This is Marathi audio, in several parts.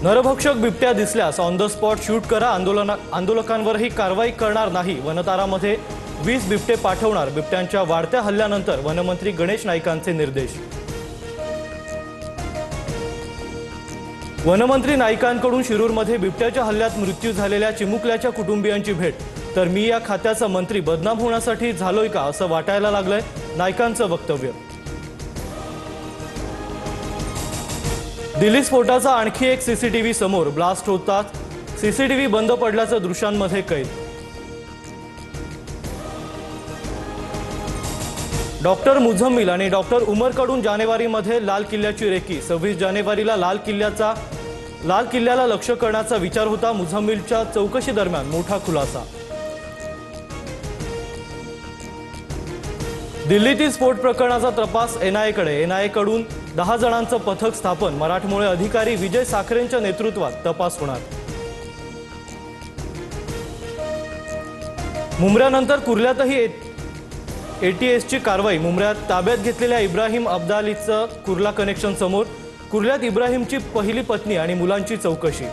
नरभक्षक बिबट्या दिसल्यास ऑन द स्पॉट शूट करा, आंदोलकांवरही कारवाई करणार नाही। वनतारामध्ये 20 बिबटे पाठवणार, बिबट्यांच्या वाढत्या हल्ल्यानंतर वनमंत्री गणेश नाईकांचे निर्देश। वनमंत्री नाईकांकडून शिरूरमध्ये बिबट्याच्या हल्ल्यात मृत्यू झालेल्या चिमुकल्याच्या कुटुंबियांची भेट। तर मी या खात्याचा मंत्री बदनाम होण्यासाठी झालोय का असं वाटायला लागलंय, नाईकांचं वक्तव्य। दिल्ली स्फोटाचा आणखी एक सीसीटीव्ही समोर, ब्लास्ट होतात सीसीटीव्ही बंद पडल्याचं दृश्यांमध्ये कैद। डॉक्टर मुझम्मिल आणि डॉक्टर उमरकडून जानेवारीमध्ये लाल किल्ल्याची रेकी। 26 जानेवारीला लाल किल्ल्याला लक्ष्य करण्याचा विचार होता। मुझम्मिलच्या चौकशी दरम्यान मोठा खुलासा। दिल्लीतील स्फोट प्रकरणाचा तपास एनआयएकडे, एनआयएकडून 10 जणांचं पथक स्थापन। मराठमोळे अधिकारी विजय साखरेंच्या नेतृत्वात तपास होणार। मुंब्र्यानंतर कुर्ल्यातही एटीएसची कारवाई। मुंब्र्यात ताब्यात घेतलेल्या इब्राहिम अब्दालीचं कुर्ला कनेक्शन समोर। कुर्ल्यात इब्राहिमची पहिली पत्नी आणि मुलांची चौकशी।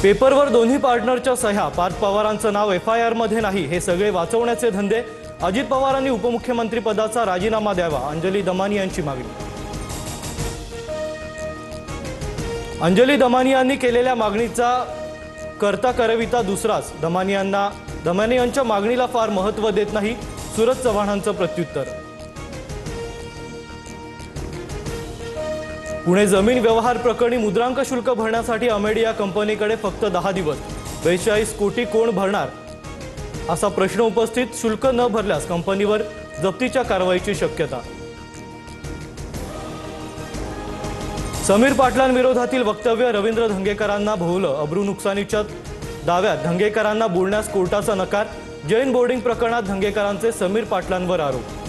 पेपरवर दोन्ही पार्टनरच्या सह्या, पार्थ पवारांचं नाव एफआयआर मध्ये नाही, हे सगळे वाचवण्याचे धंदे। अजित पवारांनी उपमुख्यमंत्री पदाचा राजीनामा द्यावा, अंजली दमानी यांची मागणी। अंजली दमानी यांनी केलेल्या मागणीचा करता करविता दुसराच। दमानी यांच्या मागणीला फार महत्त्व देत नाही, सुरज चव्हाणांचं प्रत्युत्तर। पुणे जमीन व्यवहार प्रकरणी मुद्रांक शुल्क भरण्यासाठी अमेडिया कंपनीकडे फक्त 10 दिवस। 42 कोटी कोण भरणार असा प्रश्न उपस्थित। शुल्क न भरल्यास कंपनीवर जप्तीच्या कारवाईची शक्यता। समीर पाटलांविरोधातील वक्तव्य, रवींद्र धंगेकरांना भोवलं। अब्रू नुकसानीच्या दाव्यात धंगेकरांना बोलण्यास कोर्टाचा नकार। जैन बोर्डिंग प्रकरणात धंगेकरांचे समीर पाटलांवर आरोप।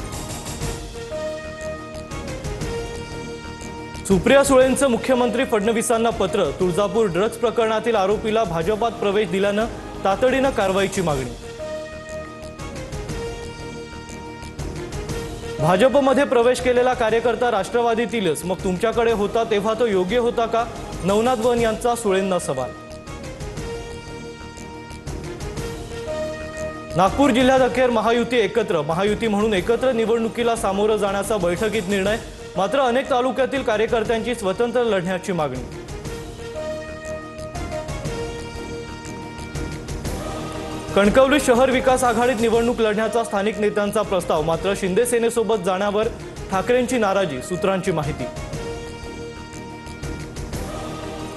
सुप्रिया सुळेंचं मुख्यमंत्री फडणवीसांना पत्र। तुळजापूर ड्रग्ज प्रकरणातील आरोपीला भाजपात प्रवेश दिल्यानं तातडीनं कारवाईची मागणी। भाजपमध्ये प्रवेश केलेला कार्यकर्ता राष्ट्रवादीतीलच, मग तुमच्याकडे होता तेव्हा तो योग्य होता का? नवनाथ वन यांचा सुळेंना सवाल। नागपूर जिल्ह्यात अखेर महायुती एकत्र। महायुती म्हणून एकत्र निवडणुकीला सामोरं जाण्याचा बैठकीत निर्णय। मात्र अनेक तालुक्यातील कार्यकर्त्यांची स्वतंत्र लढण्याची मागणी। कणकवली शहर विकास आघाडीत निवडणूक लढण्याचा स्थानिक नेत्यांचा प्रस्ताव। मात्र शिंदे सेनेसोबत जाण्यावर ठाकरेंची नाराजी, सूत्रांची माहिती।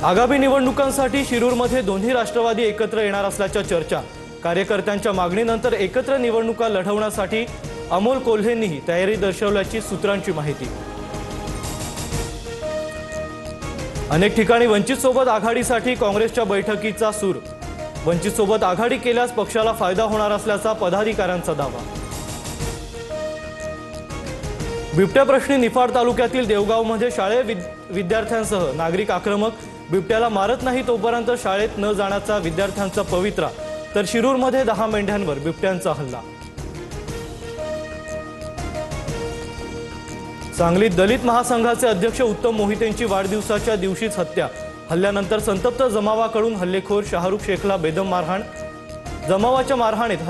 आगामी निवडणुकांसाठी शिरूरमध्ये दोन्ही राष्ट्रवादी एकत्र येणार असल्याच्या चर्चा। कार्यकर्त्यांच्या मागणीनंतर एकत्र निवडणुका लढवण्यासाठी अमोल कोल्हेंनीही तयारी दर्शवल्याची सूत्रांची माहिती। अनेक ठिकाणी वंचित सोबत आघाडीसाठी काँग्रेसच्या बैठकीचा सूर। वंचित सोबत आघाडी केल्यास पक्षाला फायदा होणार असल्याचा पदाधिकाऱ्यांचा दावा। बिबट्या प्रश्नी निफाड तालुक्यातील देवगावमध्ये शाळे विद्यार्थ्यांसह नागरिक आक्रमक। बिबट्याला मारत नाही तोपर्यंत शाळेत न जाण्याचा विद्यार्थ्यांचा पवित्रा। तर शिरूरमध्ये 10 मेंढ्यांवर बिबट्यांचा हल्ला। सांगलीत दलित महासंघाचे अध्यक्ष उत्तम मोहितेंची वाढदिवसाच्या दिवशीच हत्या। हल्ल्यानंतर संतप्त जमावाकडून हल्लेखोर शाहरुख शेखला बेदम मारहाण। जमावाच्या मारहाणीत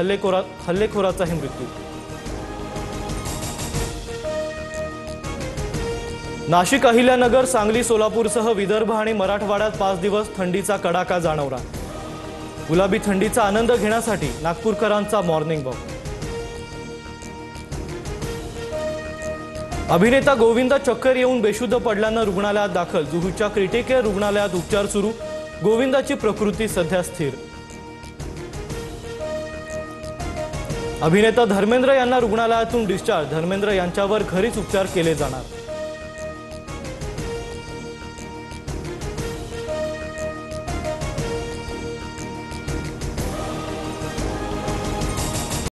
हल्लेखोराचाही मृत्यू। नाशिक, अहिल्यानगर, सांगली, सोलापूरसह विदर्भ आणि मराठवाड्यात 5 दिवस थंडीचा कडाका जाणवला। गुलाबी थंडीचा आनंद घेण्यासाठी नागपूरकरांचा मॉर्निंग वॉक। अभिनेता गोविंदा चक्कर येऊन बेशुद्ध पडल्यानं रुग्णालयात दाखल। जुहूच्या क्रिटिकेअर रुग्णालयात उपचार सुरू। गोविंदाची प्रकृती सध्या स्थिर। अभिनेता धर्मेंद्र यांना रुग्णालयातून डिस्चार्ज। धर्मेंद्र यांच्यावर घरीच उपचार केले जाणार।